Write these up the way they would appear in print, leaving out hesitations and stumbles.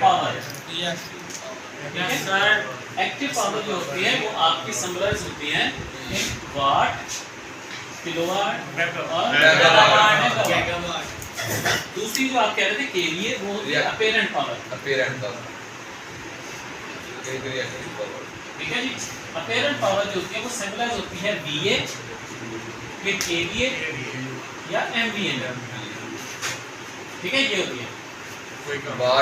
Power. Active power जो होती है वो आपकी समराइज होती है इन वाट, किलोवाट और मेगावाट। दूसरी जो आप कह रहे थे केवीए वो होती है अपेरेंट पावर। ठीक है जी। अपेरेंट पावर जो होती है वो सिंबलाइज होती है वीए में केवीए या एमवीए। ठीक है, ये होती है।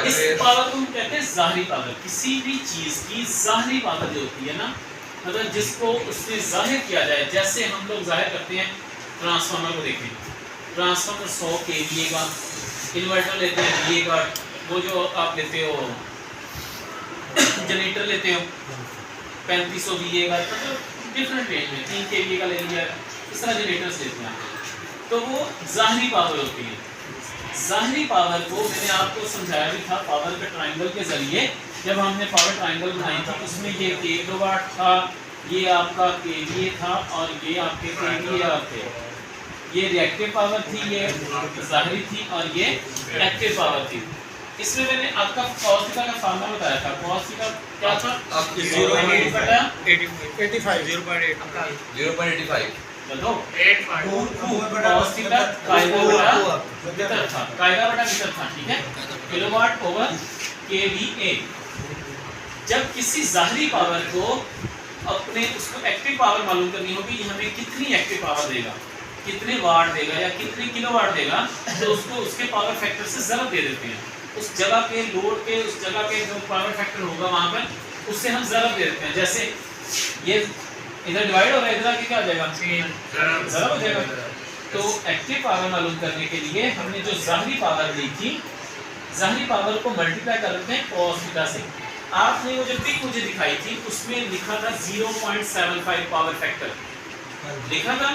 इस पावर को हम कहते हैं ज़ाहिरी पावर। किसी भी चीज की ज़ाहिरी पावर जो होती है ना, मतलब जिसको उससे जाहिर किया जाए, जैसे हम लोग जाहिर करते हैं ट्रांसफार्मर को। देखें ट्रांसफार्मर 100 केवीए का, इन्वर्टर लेते हैं VA का, वो जो आप लेते हो जनरेटर लेते हो 3500 VA का, मतलब डिफरेंट रेंज में 3 केवीए का ले लिया, इस तरह जनरेटर्स लेते हैं। तो वो ज़ाहिरी पावर होती है। ज़ाहिरी पावर को मैंने आपको समझाया भी था पावर के ट्रायंगल के जरिए। जब हमने पावर ट्रायंगल बनाई थी उसमें ये किलोवाट था, ये आपका केवीए था और ये आपके केवीए थे। ये रिएक्टिव पावर थी, ये ज़ाहिरी थी और ये एक्टिव पावर थी। इसमें मैंने आपका cos थीटा का फार्मूला बताया था। cos थीटा क्या था? 0.85 चलो 8.2 cos थीटा कायदा बटा मीटर था, कायदा बटा मीटर था। ठीक है, किलोवाट ओवर केवीए। जब किसी ज़ाहिरी पावर को अपने उसको एक्टिव पावर मालूम करनी होगी, हमें कितनी एक्टिव पावर देगा, कितने वाट देगा या कितने किलोवाट देगा, तो उसको उसके पावर फैक्टर से ज़रब दे देते हैं। उस जगह के लोड के, उस जगह के जो पावर फैक्टर होगा वहाँ पर, उससे हम ज़रब दे देते हैं। जैसे ये इधर डिवाइड हो रहा है, इधर आके क्या आ जाएगा? ज़रब हो जाएगा। तो एक्टिव पावर मालूम करने के लिए हमने जो ज़ाहिरी पावर ली थी, ज़ाहिरी पावर को मल्टीप्लाई कर देते हैं cos थीटा से। आपने वो जो पिक मुझे दिखाई थी उसमें लिखा था 0.75 पावर फैक्टर, लिखा था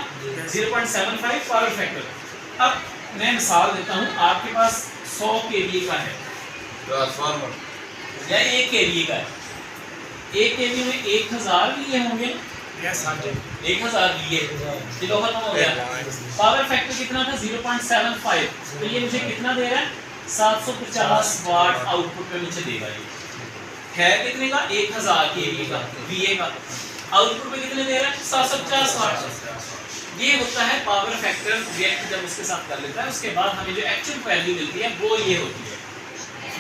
0.75 पावर फैक्टर। अब मैं मिसाल देता हूँ, आपके पास 100 केवीए का है ट्रांसफार्मर या 1 केवीए का है। 1 केवीए में 1000 लिए होंगे, 1000 लिए किलो खत्म हो गया। पावर फैक्टर कितना था? 0.75। तो ये मुझे कितना दे रहा है? 750 वाट आउटपुट पे मुझे देगा। ये है कितने का? 1000 केवीए का VA का। आउटपुट पे कितने दे रहा है? 750 वाट। ये होता है पावर फैक्टर रिएक्ट जब उसके साथ कर लेता है। उसके बाद हमें जो एक्चुअल वैल्यू मिलती है वो ये होती है।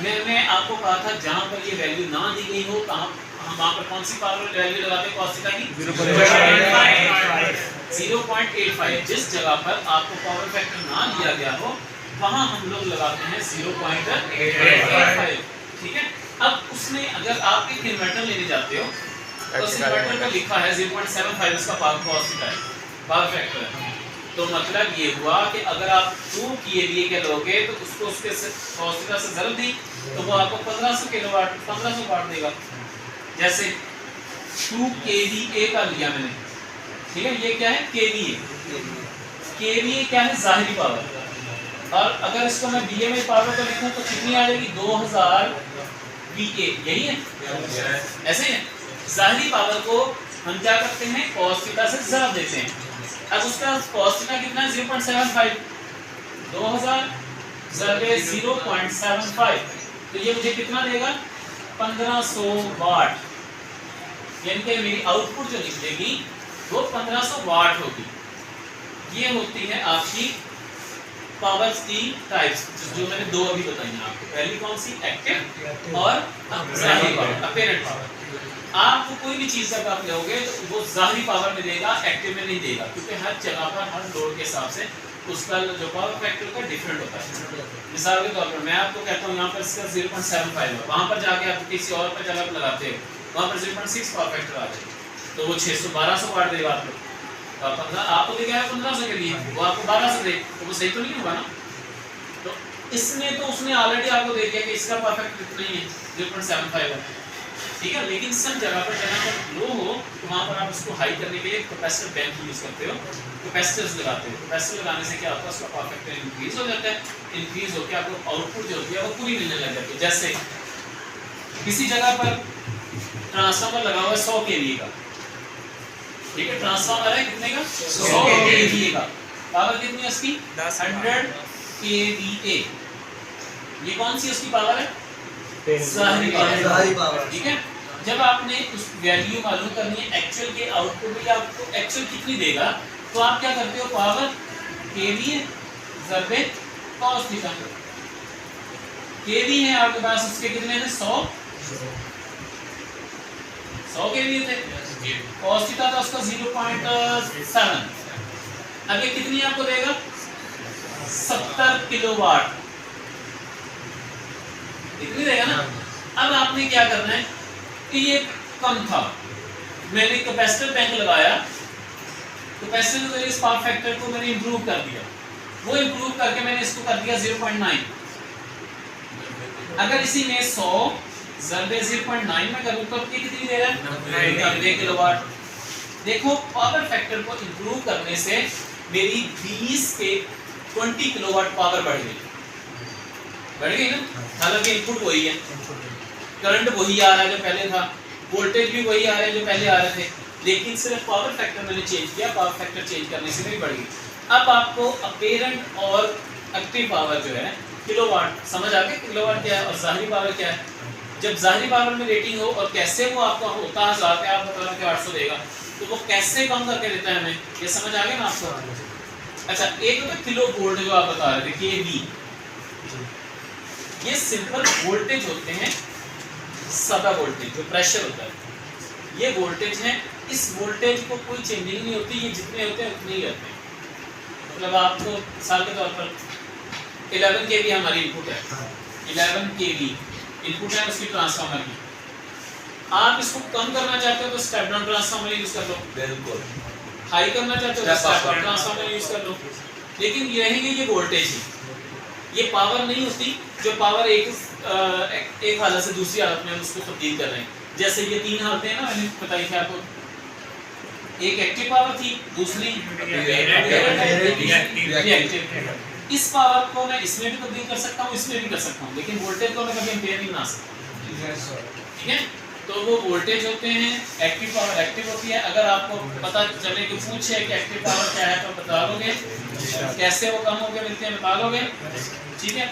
मैंने आपको कहा था जहाँ पर ये वैल्यू ना दी गई हो, कहाँ हम वहाँ पर कौन सी पावर वैल्यू लगाते हैं? cos थीटा की 0.85। जिस जगह पर आपको पावर फैक्टर ना दिया गया हो वहाँ हम लोग लगाते हैं 0.85। ठीक है। अब उसमें अगर आप एक इन्वर्टर लेने जाते हो तो उस इन्वर्टर पर लिखा है 0.75 इसका पावर cos थीटा है, पावर फैक्टर है। तो मतलब ये हुआ कि अगर आप 2 केवीए के लोगे तो उसको उसके cos थीटा से ज़रब दी तो वो आपको 1500 किलोवाट 1500 वाट देगा। जैसे 2 केवीए का लिया मैंने, ठीक है। ये क्या है? केवीए। केवीए क्या है? ज़ाहिरी पावर। और अगर इसको मैं VA में पावर को लिखूं तो कितनी आ जाएगी? 2000 VA। यही है, ऐसे ही है। ज़ाहिरी पावर को हम क्या करते हैं? cos थीटा से ज़रब देते हैं। अब उसका cos थीटा कितना है? 0.75। 2000 ज़रबे 0.75 तो ये मुझे कितना देगा? 1500 वाट। यानी कि मेरी आउटपुट जो निकलेगी वो 1500 वाट होगी। ये होती है आपकी पावर्स की टाइप्स, जो मैंने दो अभी बताई हैं आपको। पहली कौन सी? एक्टिव और ज़ाहिरी पावर, अपेरेंट पावर। आप कोई भी चीज़ जब आप लोगे तो वो ज़ाहिरी पावर में देगा, एक्टिव में नहीं देगा, क्योंकि हर जगह पर हर लोड के हिसाब से उसका जो पावर फैक्टर का डिफरेंट होता है। मिसाल के तौर पर मैं आपको कहता हूँ यहाँ पर इसका 0.75 है, वहाँ पर जाके आप किसी और पर जगह लगाते हो वहाँ पर 0.6 पावर फैक्टर आ जाए तो वो 1200 वाट देगा आपको। आपको दे गया है 1500 के लिए, वो आपको 1200 दे तो वो सही तो नहीं होगा ना। तो इसने तो उसने ऑलरेडी आपको दे दिया कि इसका परफेक्ट इतना ही है 0.75 है, ठीक है। लेकिन सब जगह पर लो हो तो वहाँ पर आप उसको हाई करने के लिए कैपेसिटर बैंक यूज करते हो, कैपेसिटर्स लगाते हो। कैपेसिटर लगाने से क्या होता है? उसका पावर फैक्टर इंक्रीज हो जाता है। इंक्रीज होकर आपको आउटपुट जो होती है वो पूरी मिलने लग जाती है। जैसे किसी जगह पर ट्रांसफार्मर लगा हुआ है 100 केवीए का, ठीक है। ट्रांसफार्मर है कितने का? 100 केवीए का। पावर कितनी है उसकी? 100 केवीए। ये कौन सी उसकी पावर है? ज़ाहिरी पावर, ठीक है। जब आपने उस वैल्यू मालूम करनी है एक्चुअल के आउटपुट में आपको एक्चुअल कितनी देगा, तो आप क्या करते हो, पावर केवी ज़रबे कॉस थीटा। केवी है आपके पास, उसके कितने हैं 100 केवी थे, कॉस थीटा था उसका 0.7। अब ये कितनी आपको देगा 70 किलोवाट, इतनी देगा ना। अब आपने क्या करना है कि ये कम था, मैंने कैपेसिटर बैंक लगाया, कैपेसिटर के इस पावर फैक्टर को मैंने इंप्रूव कर दिया, वो इंप्रूव करके मैंने इसको कर दिया 0.9। अगर इसी में 100 ज़रबे 0.9 में करूं तो ये कितनी दे रहा है 90 किलोवाट। देखो पावर फैक्टर को इंप्रूव करने से मेरी 20 के 20 किलोवाट पावर बढ़ गई ना। हालांकि इनपुट वही है, करंट वही आ रहा है जो पहले था, वोल्टेज भी वही आ रहा है जो पहले आ रहे थे, लेकिन सिर्फ पावर फैक्टर मैंने चेंज किया। पावर फैक्टर चेंज करने से मेरी बढ़ गई। अब आपको अपेरेंट और एक्टिव पावर जो है किलोवाट समझ आ गया, किलोवाट क्या है और ज़ाहिरी पावर क्या है। जब ज़ाहिरी पावर में रेटिंग हो और कैसे वो आपका होता है 1000 पे आप बता रहे हो 800 देगा, तो वो कैसे कम करके देता है हमें, ये समझ आ गया ना आपको। अच्छा, एक होता है किलो वोल्ट जो आप बता रहे थे केवी, ये सिंपल वोल्टेज होते हैं, सादा वोल्टेज जो प्रेशर होता है, ये वोल्टेज है। इस वोल्टेज को कोई चेंजिंग नहीं होती, ये जितने होते हैं उतने ही रहते हैं। मतलब आपको मिसाल के तौर पर 11 केवी हमारी इनपुट है, 11 केवी इनपुट है उसकी ट्रांसफार्मर की। आप इसको कम करना चाहते हो तो स्टेप डाउन ट्रांसफार्मर यूज कर लो, बिल्कुल। हाई करना चाहते हो तो स्टेप अप ट्रांसफार्मर यूज कर लो। लेकिन ये रहेंगे ये वोल्टेज ही, ये पावर नहीं होती जो पावर एक हालत से दूसरी हालत में हम उसको तब्दील कर रहे हैं। जैसे ये 3 हालतें हैं ना, मैंने बताई थी आपको, एक एक्टिव पावर थी, दूसरी रिएक्टिव। इस पावर को मैं इसमें भी तब्दील कर सकता हूँ, इसमें भी कर सकता हूँ, लेकिन वोल्टेज को मैं कभी एम्पेयर नहीं बना सकता, ठीक है। तो वो वोल्टेज होते हैं, एक्टिव पावर एक्टिव होती है। अगर आपको पता चले कि पूछे कि एक्टिव पावर क्या है तो बता दोगे, कैसे वो कम होकर मिलते हैं बता दोगे, ठीक है।